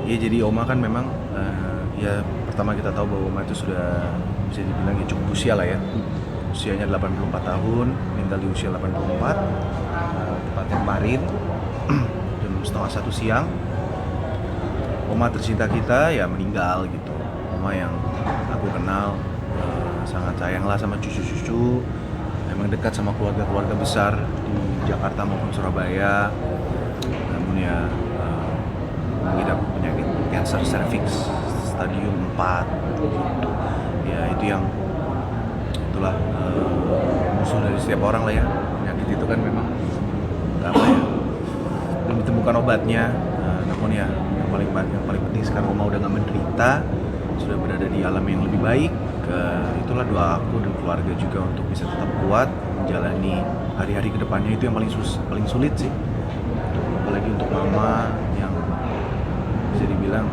Ya jadi Oma kan memang ya pertama kita tahu bahwa Oma itu sudah bisa dibilang ya cukup usia lah ya. Usianya 84 tahun, meninggal di usia 84. Tepatnya kemarin jam setengah 1 siang. Oma tercinta kita ya meninggal gitu. Oma yang aku kenal sangat sayang lah sama cucu-cucu. Memang dekat sama keluarga-keluarga besar di Jakarta maupun Surabaya. Namun ya mengidap penyakit cancer cervix stadium 4 gitu. Ya itu yang itulah musuh dari setiap orang lah ya. Penyakit itu kan memang apa ya, belum ditemukan obatnya. Namun ya yang paling penting sekarang Oma udah gak menderita, sudah berada di alam yang lebih baik. Itulah doa aku dan keluarga juga untuk bisa tetap kuat menjalani hari-hari kedepannya. Itu yang paling sulit sih, apalagi untuk mama yang bisa dibilang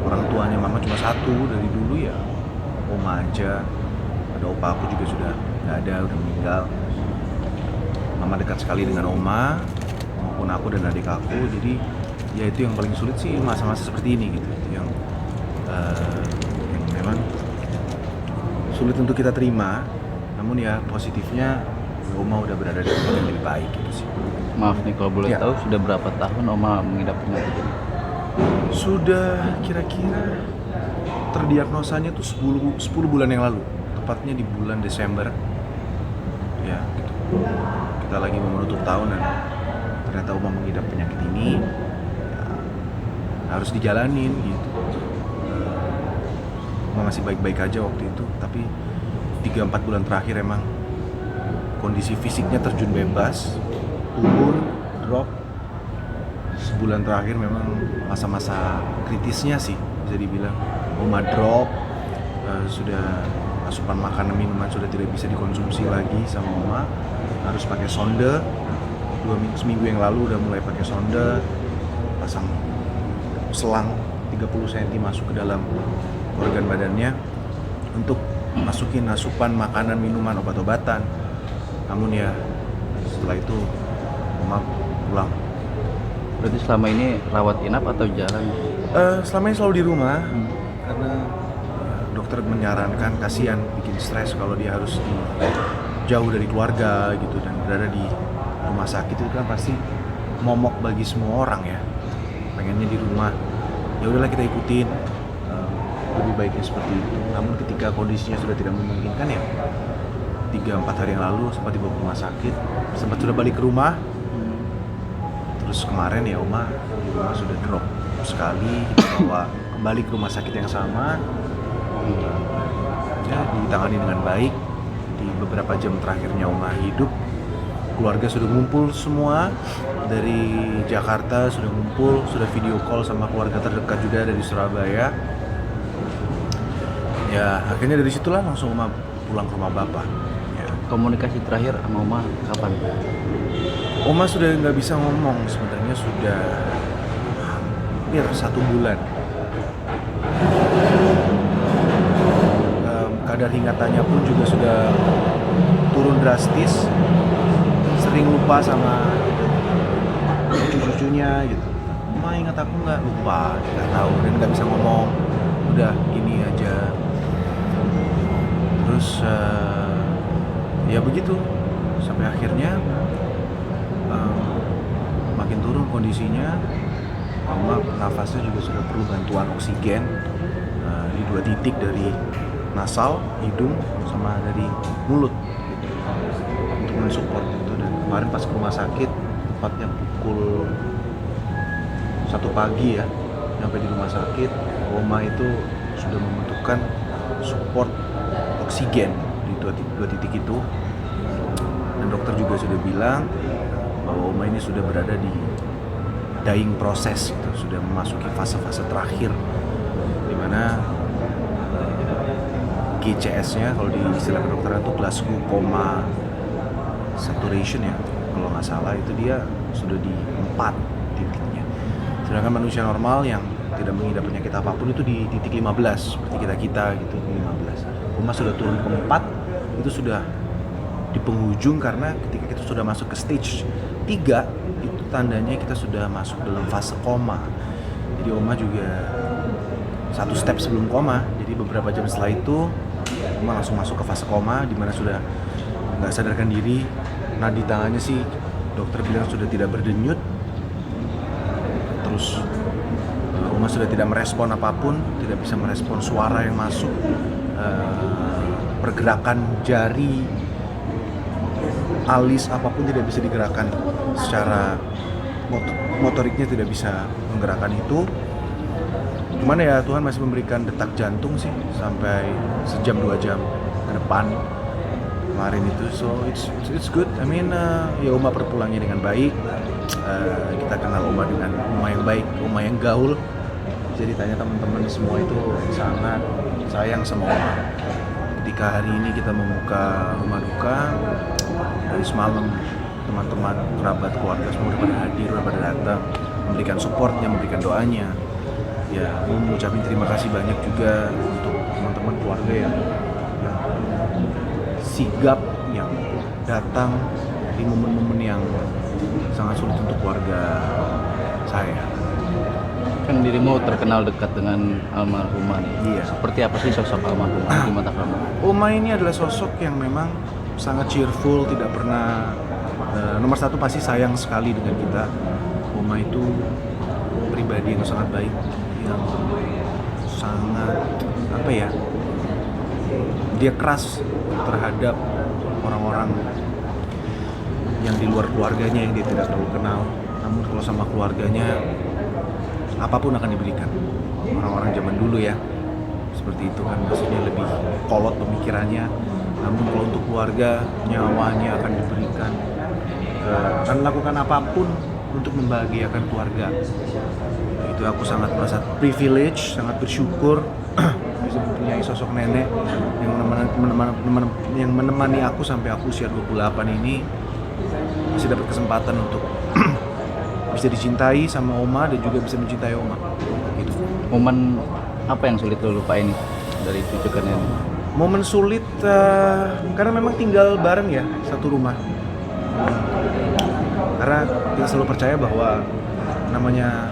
orang tuanya mama cuma satu dari dulu ya, Oma aja. Ada opa aku juga sudah nggak ada, udah meninggal. Mama dekat sekali dengan Oma maupun aku dan adik aku. Jadi ya itu yang paling sulit sih masa-masa seperti ini gitu, yang memang sulit untuk kita terima. Namun ya positifnya Oma udah berada di tempat yang lebih baik gitu sih. Maaf nih kalau boleh Ya. tahu, sudah berapa tahun Oma mengidap penyakit ini? Sudah kira-kira terdiagnosanya tuh 10 bulan yang lalu, tepatnya di bulan Desember. Ya, gitu. Kita lagi mau menutup tahun dan ternyata Oma mengidap penyakit ini. Ya, harus dijalanin gitu. Oma masih baik-baik aja waktu itu, tapi 3-4 bulan terakhir emang kondisi fisiknya terjun bebas, turun, drop. Sebulan terakhir memang masa-masa kritisnya sih bisa dibilang. Oma drop, sudah asupan makanan minuman sudah tidak bisa dikonsumsi lagi sama Oma, harus pakai sonde. Seminggu yang lalu udah mulai pakai sonde, pasang selang 30 cm masuk ke dalam organ badannya untuk masukin asupan makanan, minuman, obat-obatan. Namun ya setelah itu Oma pulang. Berarti selama ini rawat inap atau jalan? Selama ini selalu di rumah karena dokter menyarankan, kasihan bikin stres kalau dia harus jauh dari keluarga gitu, dan berada di rumah sakit itu kan pasti momok bagi semua orang ya. Pengennya di rumah, ya udahlah kita ikutin, lebih baiknya seperti itu. Namun ketika kondisinya sudah tidak memungkinkan ya 3-4 hari yang lalu sempat dibawa ke rumah sakit, sempat sudah balik ke rumah. Terus kemarin ya Oma di rumah sudah drop sekali, kita bawa kembali ke rumah sakit yang sama, ya ditangani dengan baik. Di beberapa jam terakhirnya Oma hidup, keluarga sudah ngumpul semua dari Jakarta, sudah ngumpul, sudah video call sama keluarga terdekat juga dari Surabaya. Ya akhirnya dari situlah langsung Oma pulang ke rumah bapak. Ya. Komunikasi terakhir sama Oma kapan? Oma sudah nggak bisa ngomong sebenarnya, sudah hampir 1 bulan. Kadar ingatannya pun juga sudah turun drastis, sering lupa sama cucu-cucunya gitu. Oma ingat aku nggak? Lupa, nggak tahu, dan nggak bisa ngomong. Udah gini aja. Terus ya begitu sampai akhirnya makin turun kondisinya. Oma nafasnya juga sudah perlu bantuan oksigen di 2 titik, dari nasal, hidung, sama dari mulut gitu, untuk mensupport itu. Dan kemarin pas ke rumah sakit, tepatnya pukul 1 pagi ya, sampai di rumah sakit, Oma itu sudah membutuhkan support oksigen di 2 titik itu. Dan dokter juga sudah bilang bahwa Oma ini sudah berada di dying process gitu, sudah memasuki fase-fase terakhir, dimana GCS-nya kalau di istilah kedokteran itu Glasgow Coma Saturation ya, kalau nggak salah itu dia sudah di 4 titiknya. Sedangkan manusia normal yang tidak mengidap penyakit apapun itu di titik 15, seperti kita gitu, 15. Oma sudah turun ke 4, itu sudah di penghujung, karena ketika kita sudah masuk ke stage 3 itu tandanya kita sudah masuk dalam fase koma. Jadi Oma juga satu step sebelum koma. Jadi beberapa jam setelah itu Oma langsung masuk ke fase koma, di mana sudah nggak sadarkan diri. Nadi tangannya sih dokter bilang sudah tidak berdenyut. Terus Oma sudah tidak merespon apapun, tidak bisa merespon suara yang masuk, pergerakan jari, alis apapun tidak bisa digerakkan secara motoriknya, tidak bisa menggerakkan itu. Cuman ya Tuhan masih memberikan detak jantung sih sampai sejam 2 jam ke depan kemarin itu. So it's good. I mean ya Oma perpulangnya dengan baik. Kita kenal Oma dengan Oma yang baik, Oma yang gaul. Jadi tanya teman-teman semua itu sangat sayang sama Oma. Ketika hari ini kita membuka rumah duka, dari semalam teman-teman, kerabat, keluarga semua udah pada hadir, udah pada datang, memberikan supportnya, memberikan doanya. Ya, mau mengucapkan terima kasih banyak juga untuk teman-teman keluarga yang sigap, yang datang di momen-momen yang sangat sulit untuk keluarga saya. Kan dirimu terkenal dekat dengan almarhumah nih. Iya. Seperti apa sih sosok almarhumah di mata kamu? Oma ini adalah sosok yang memang sangat cheerful, tidak pernah nomor satu pasti sayang sekali dengan kita. Oma itu pribadi yang sangat baik, yang sangat apa ya? Dia keras terhadap orang-orang yang di luar keluarganya yang dia tidak terlalu kenal. Namun kalau sama keluarganya apapun akan diberikan. Orang-orang zaman dulu ya seperti itu kan, maksudnya lebih kolot pemikirannya. Namun kalau untuk keluarga, nyawanya akan diberikan, akan melakukan apapun untuk membahagiakan keluarga. Itu aku sangat merasa privilege, sangat bersyukur bisa mempunyai sosok nenek yang menemani aku sampai aku usia 28 ini, masih dapat kesempatan untuk bisa dicintai sama Oma dan juga bisa mencintai Oma. Gitu. Momen apa yang sulit lo lupain nih dari cucu ke nenek? Momen sulit karena memang tinggal bareng ya, satu rumah. Karena kita selalu percaya bahwa namanya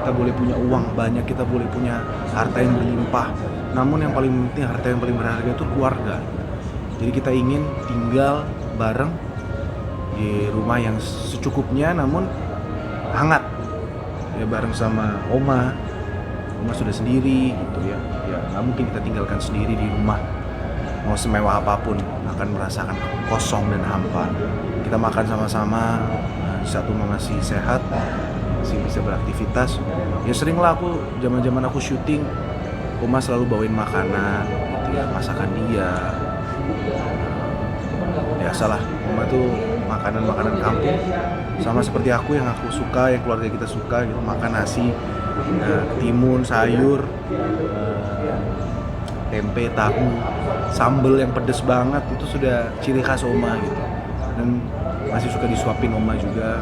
kita boleh punya uang banyak, kita boleh punya harta yang berlimpah, namun yang paling penting, harta yang paling berharga itu keluarga. Jadi kita ingin tinggal bareng di rumah yang secukupnya namun hangat ya, bareng sama Oma sudah sendiri gitu ya nggak mungkin kita tinggalkan sendiri di rumah. Mau semewah apapun akan merasakan kosong dan hampa. Kita makan sama-sama, satu masih sehat, masih bisa beraktivitas. Ya sering lah aku, zaman aku syuting, Oma selalu bawain makanan gitu ya, masakan dia. Biasalah, Oma tuh makanan kampung sama seperti aku, yang aku suka, yang keluarga kita suka gitu, makan nasi, timun, sayur, tempe, tahu, sambal yang pedes banget, itu sudah ciri khas Oma gitu. Dan masih suka disuapin Oma juga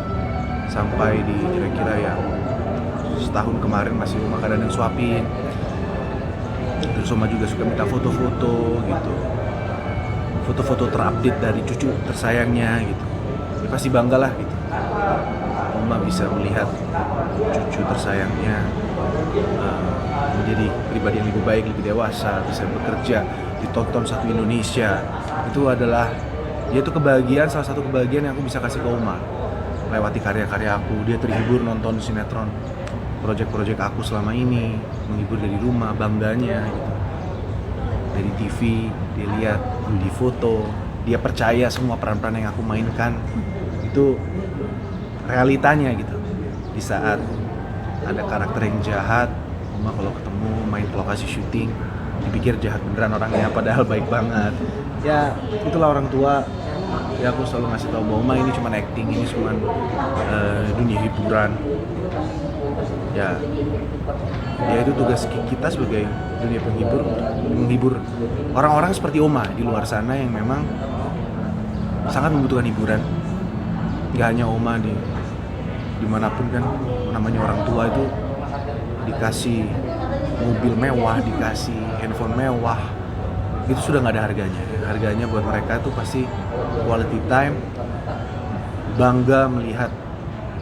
sampai di kira-kira ya setahun kemarin masih Oma kadang suapin. Terus Oma juga suka minta foto-foto gitu, foto-foto terupdate dari cucu tersayangnya gitu. Ya pasti bangga lah gitu, Oma bisa melihat cucu tersayangnya menjadi pribadi yang lebih baik, lebih dewasa, bisa bekerja, ditonton satu Indonesia. Itu adalah, ya itu kebahagiaan, salah satu kebahagiaan yang aku bisa kasih ke Oma. Lewati karya-karya aku, dia terhibur nonton sinetron, proyek-proyek aku selama ini, menghibur dari rumah, bangganya gitu. Dari TV, dia lihat, di foto, dia percaya semua peran-peran yang aku mainkan itu realitanya gitu. Di saat ada karakter yang jahat, Oma kalau ketemu main ke lokasi syuting dipikir jahat beneran orangnya, padahal baik banget. Ya itulah orang tua. Ya aku selalu ngasih tahu bahwa Oma ini cuma acting, ini cuma dunia hiburan. Ya itu tugas kita sebagai dunia penghibur, menghibur orang-orang seperti Oma di luar sana yang memang sangat membutuhkan hiburan. Gak hanya Oma, dimanapun kan namanya orang tua itu dikasih mobil mewah, dikasih handphone mewah, itu sudah nggak ada harganya. Harganya buat mereka tuh pasti quality time, bangga melihat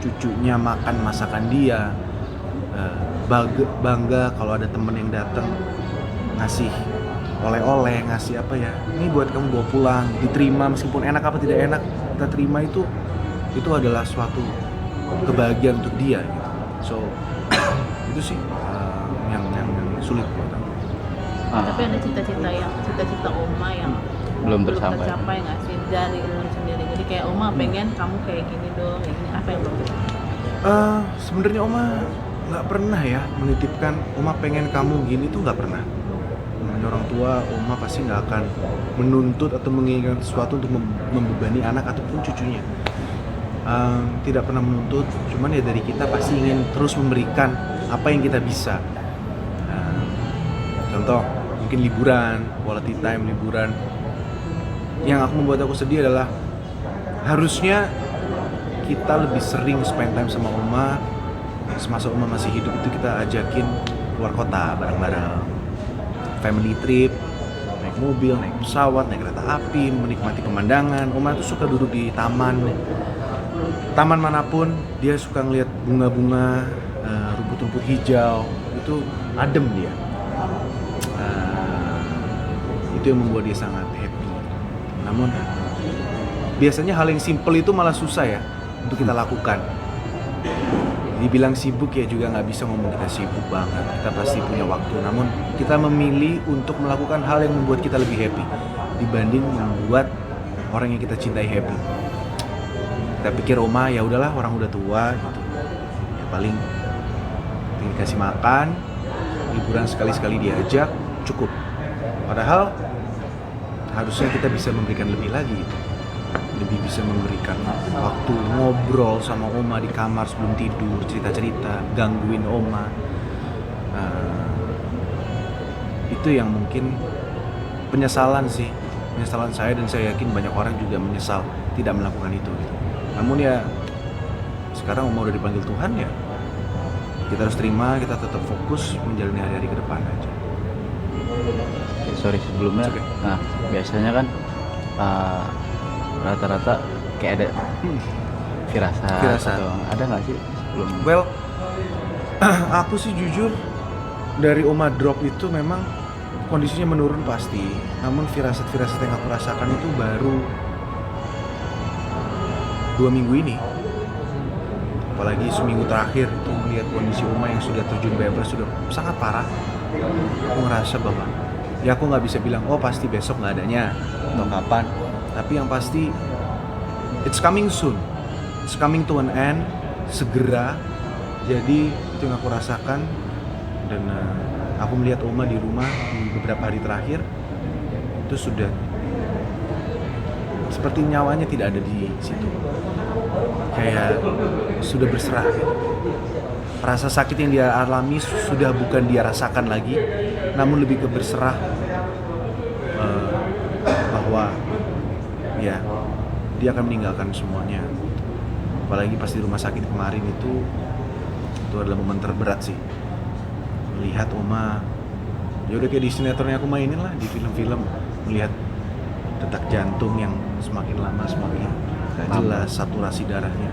cucunya makan masakan dia, bangga kalau ada temen yang datang ngasih oleh-oleh, ngasih apa ya, ini buat kamu bawa pulang, diterima meskipun enak apa tidak enak kita terima, itu adalah suatu kebahagiaan untuk dia gitu. So itu sih yang sulit buat aku. Tapi ada cita-cita Oma yang Belum tercapai tercapai. nggak sih dari lu sendiri? Jadi kayak Oma pengen kamu kayak gini dong, kayak gini. Apa yang belum tercapai? Sebenarnya Oma nggak pernah ya menitipkan Oma pengen kamu gini, tuh nggak pernah. Namanya orang tua, Oma pasti nggak akan menuntut atau menginginkan sesuatu untuk membebani anak ataupun cucunya. Tidak pernah menuntut, cuman ya dari kita pasti ingin terus memberikan apa yang kita bisa. Contoh mungkin liburan, quality time liburan. Yang membuat aku sedih adalah harusnya kita lebih sering spend time sama Oma. Semasa Oma masih hidup itu kita ajakin keluar kota bareng-bareng, family trip, naik mobil, naik pesawat, naik kereta api, menikmati pemandangan. Oma tuh suka duduk di taman manapun, dia suka ngeliat bunga-bunga, rumput-rumput hijau, itu adem dia. Itu yang membuat dia sangat happy. Namun biasanya hal yang simple itu malah susah ya untuk kita lakukan. Dibilang sibuk ya juga nggak bisa ngomong kita sibuk banget, kita pasti punya waktu. Namun kita memilih untuk melakukan hal yang membuat kita lebih happy dibanding membuat orang yang kita cintai happy. Kita pikir Oma ya udahlah, orang udah tua gitu, ya paling dikasih makan, liburan sekali-sekali diajak, cukup. Padahal harusnya kita bisa memberikan lebih lagi gitu. Lebih bisa memberikan waktu ngobrol sama Oma di kamar sebelum tidur, cerita-cerita, gangguin Oma. Itu yang mungkin penyesalan saya, dan saya yakin banyak orang juga menyesal tidak melakukan itu gitu. Namun ya sekarang Oma udah dipanggil Tuhan, ya kita harus terima, kita tetap fokus menjalani hari-hari ke depan aja. Sorry sebelumnya. Okay. Nah biasanya kan rata-rata kayak ada firasat. Atau ada nggak sih sebelum? Well, aku sih jujur dari Oma drop itu memang kondisinya menurun pasti. Namun firasat-firasat yang aku rasakan itu baru 2 minggu ini. Apalagi seminggu terakhir itu melihat kondisi Oma yang sudah terjun bebas, sudah sangat parah. Aku ngerasa bahwa ya aku nggak bisa bilang oh pasti besok nggak adanya atau kapan, tapi yang pasti it's coming soon, it's coming to an end, segera. Jadi itu yang aku rasakan, dan aku melihat Oma di rumah di beberapa hari terakhir itu sudah seperti nyawanya tidak ada di situ, kayak sudah berserah gitu. Rasa sakit yang dia alami sudah bukan dia rasakan lagi, namun lebih ke berserah bahwa ya dia akan meninggalkan semuanya. Apalagi pas di rumah sakit kemarin itu adalah momen terberat sih, melihat Oma ya udah kayak di sinetron yang aku mainin lah, di film-film, melihat detak jantung yang semakin lama semakin gak jelas, saturasi darahnya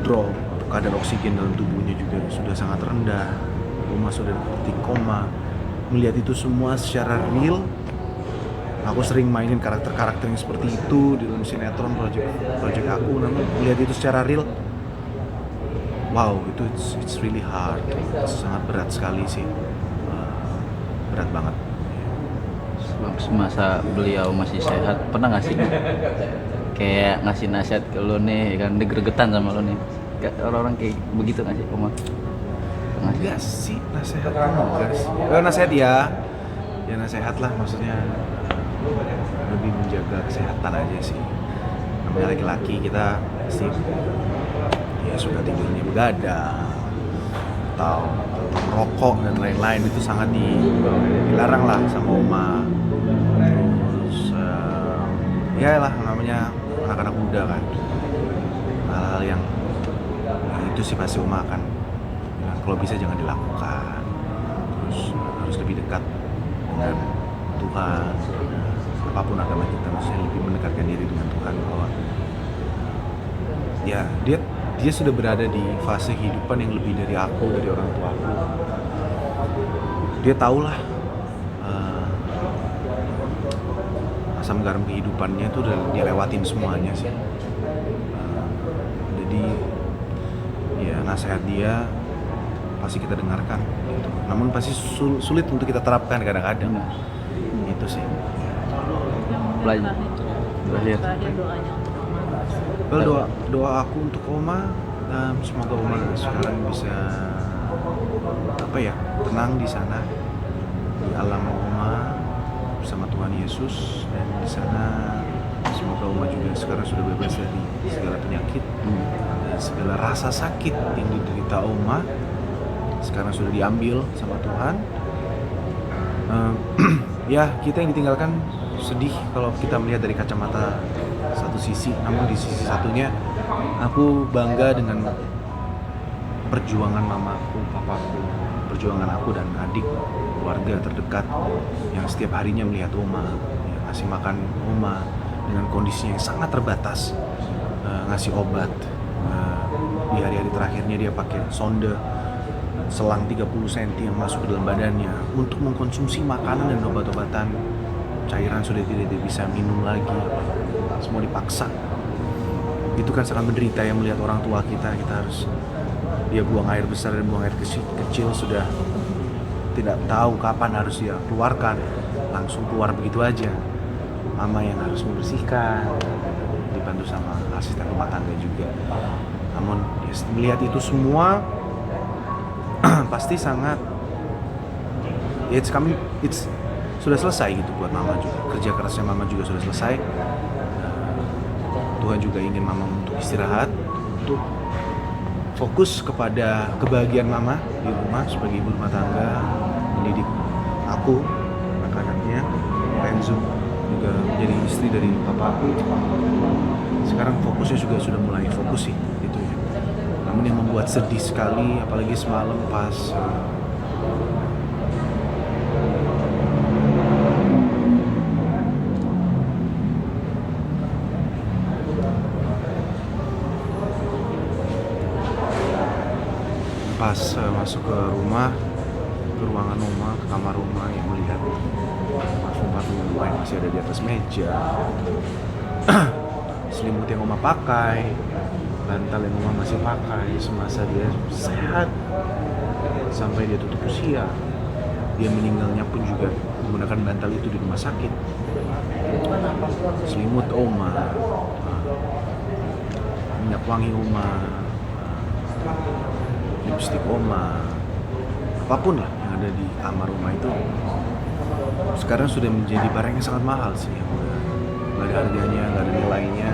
drop, kadar oksigen dalam tubuhnya juga sudah sangat rendah, Oma sudah di koma. Melihat itu semua secara real, aku sering mainin karakter-karakter yang seperti itu di dalam sinetron project aku, namun melihat itu secara real, wow, itu it's really hard, sangat berat sekali sih, berat banget. Semasa beliau masih sehat, pernah nggak sih kayak ngasih nasihat ke lo nih, kan gregetan sama lo nih, orang-orang kayak begitu nggak sih Oma? Enggak sih, nasihat enggak sih. Nasihat ya nasihat lah, maksudnya lebih menjaga kesehatan aja sih. Namanya laki-laki, kita pasti ya suka tidurnya begadang atau merokok dan lain-lain, itu sangat dilarang lah sama Oma. Terus ya lah, namanya anak-anak muda kan, hal-hal yang itu sih pasti Oma akan bilang kalau bisa jangan dilakukan. Terus harus lebih dekat dengan Tuhan, apapun agama kita, maksudnya lebih mendekatkan diri dengan Tuhan, bahwa ya dia dia sudah berada di fase kehidupan yang lebih dari aku, dari orang tua aku. Dia tahulah asam garam kehidupannya itu udah dia lewatin semuanya sih. Jadi ya nasihat dia pasti kita dengarkan gitu. Namun pasti sulit untuk kita terapkan kadang-kadang. Itu sih. Belajar. Terakhir doanya untuk Oma. Well, doa aku untuk Oma, semoga Oma sekarang bisa tenang di sana, di alam Oma bersama Tuhan Yesus, dan di sana semoga Oma juga sekarang sudah bebas dari segala penyakit dan segala rasa sakit yang diderita Oma sekarang sudah diambil sama Tuhan. Ya, kita yang ditinggalkan sedih kalau kita melihat dari kacamata satu sisi, namun di sisi satunya aku bangga dengan perjuangan mamaku, papaku, perjuangan aku dan adik, keluarga terdekat yang setiap harinya melihat Oma, ya, ngasih makan Oma dengan kondisinya yang sangat terbatas, ngasih obat. Di hari-hari terakhirnya dia pakai sonde selang 30 cm yang masuk ke dalam badannya untuk mengkonsumsi makanan dan obat-obatan. Cairan sudah tidak bisa minum lagi, semua dipaksa. Itu kan sangat menderita ya, melihat orang tua kita harus dia buang air besar dan buang air kecil sudah tidak tahu kapan harus dia keluarkan, langsung keluar begitu aja. Mama yang harus membersihkan, dibantu sama asisten rumah tangga juga. Namun ya, melihat itu semua pasti sangat it's sudah selesai gitu buat mama juga. Kerja kerasnya mama juga sudah selesai. Tuhan juga ingin mama untuk istirahat, untuk fokus kepada kebahagiaan mama di rumah sebagai ibu rumah tangga, mendidik aku, anak-anaknya, Renzo juga menjadi istri dari papaku. Sekarang fokusnya juga sudah mulai fokus sih gitu ya. Namun yang membuat sedih sekali, apalagi semalam pas masuk ke rumah, ke ruangan Oma, ke kamar Oma, yang melihat parfum Oma yang masih ada di atas meja, selimut yang Oma pakai, bantal yang Oma masih pakai semasa dia sehat sampai dia tutup usia. Dia meninggalnya pun juga menggunakan bantal itu di rumah sakit. Selimut Oma, minyak wangi Oma, lipstik Oma, apapun lah yang ada di kamar Oma itu sekarang sudah menjadi barang yang sangat mahal sih, nggak ada harganya, nggak ada nilainya,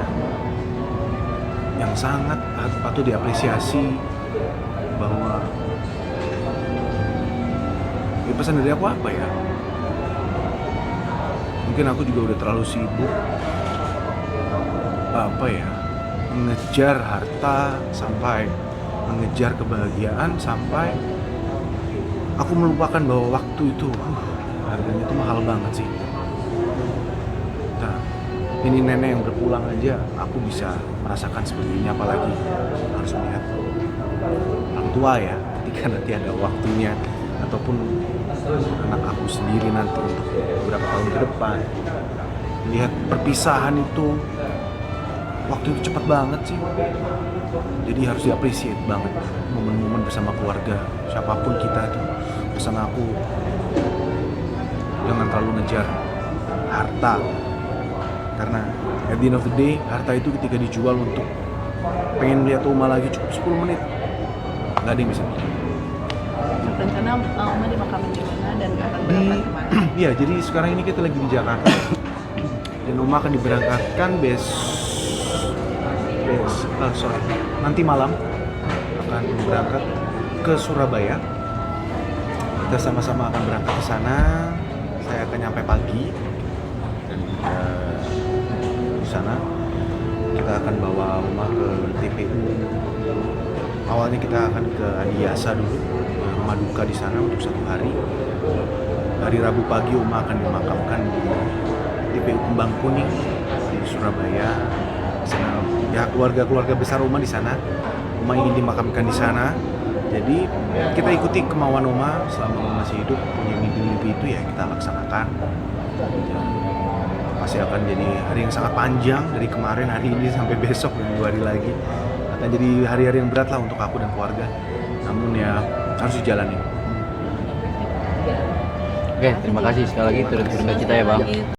yang sangat patut diapresiasi. Bahwa ya, pesan dari aku apa ya, mungkin aku juga udah terlalu sibuk mengejar harta, sampai mengejar kebahagiaan, sampai aku melupakan bahwa waktu itu harganya itu mahal banget sih. Nah, ini nenek yang berpulang aja aku bisa merasakan seperti ini, apalagi harus melihat orang tua ya, ketika nanti ada waktunya, ataupun anak aku sendiri nanti untuk beberapa tahun ke depan. Lihat perpisahan itu, waktu itu cepat banget sih. Jadi harus diapresiasi banget momen-momen bersama keluarga, siapapun kita tuh. Pesan aku, jangan terlalu ngejar harta, karena at the end of the day, harta itu ketika dijual untuk pengen lihat Oma lagi cukup 10 menit, nggak ada yang bisa. Rencana Oma dimakamin di mana dan akan berangkat kemana? Iya, jadi sekarang ini kita lagi di Jakarta dan Oma akan diberangkatkan nanti malam akan berangkat ke Surabaya. Kita sama-sama akan berangkat ke sana. Saya akan nyampe pagi dan di sana kita akan bawa Oma ke TPU. Awalnya kita akan ke Adiasa dulu, rumah duka di sana untuk 1 hari. Hari Rabu pagi Oma akan dimakamkan di TPU Kembang Kuning di Surabaya. Di sana ya keluarga besar Oma di sana. Oma ingin dimakamkan di sana. Jadi kita ikuti kemauan Oma selama Oma masih hidup, punya mimpi-mimpi itu ya kita laksanakan. Ya, pasti akan jadi hari yang sangat panjang dari kemarin, hari ini sampai besok dan 2 hari lagi. Akan jadi hari-hari yang berat lah untuk aku dan keluarga. Namun ya harus dijalani. Oke, terima kasih sekali lagi turut berduka cita ya Bang.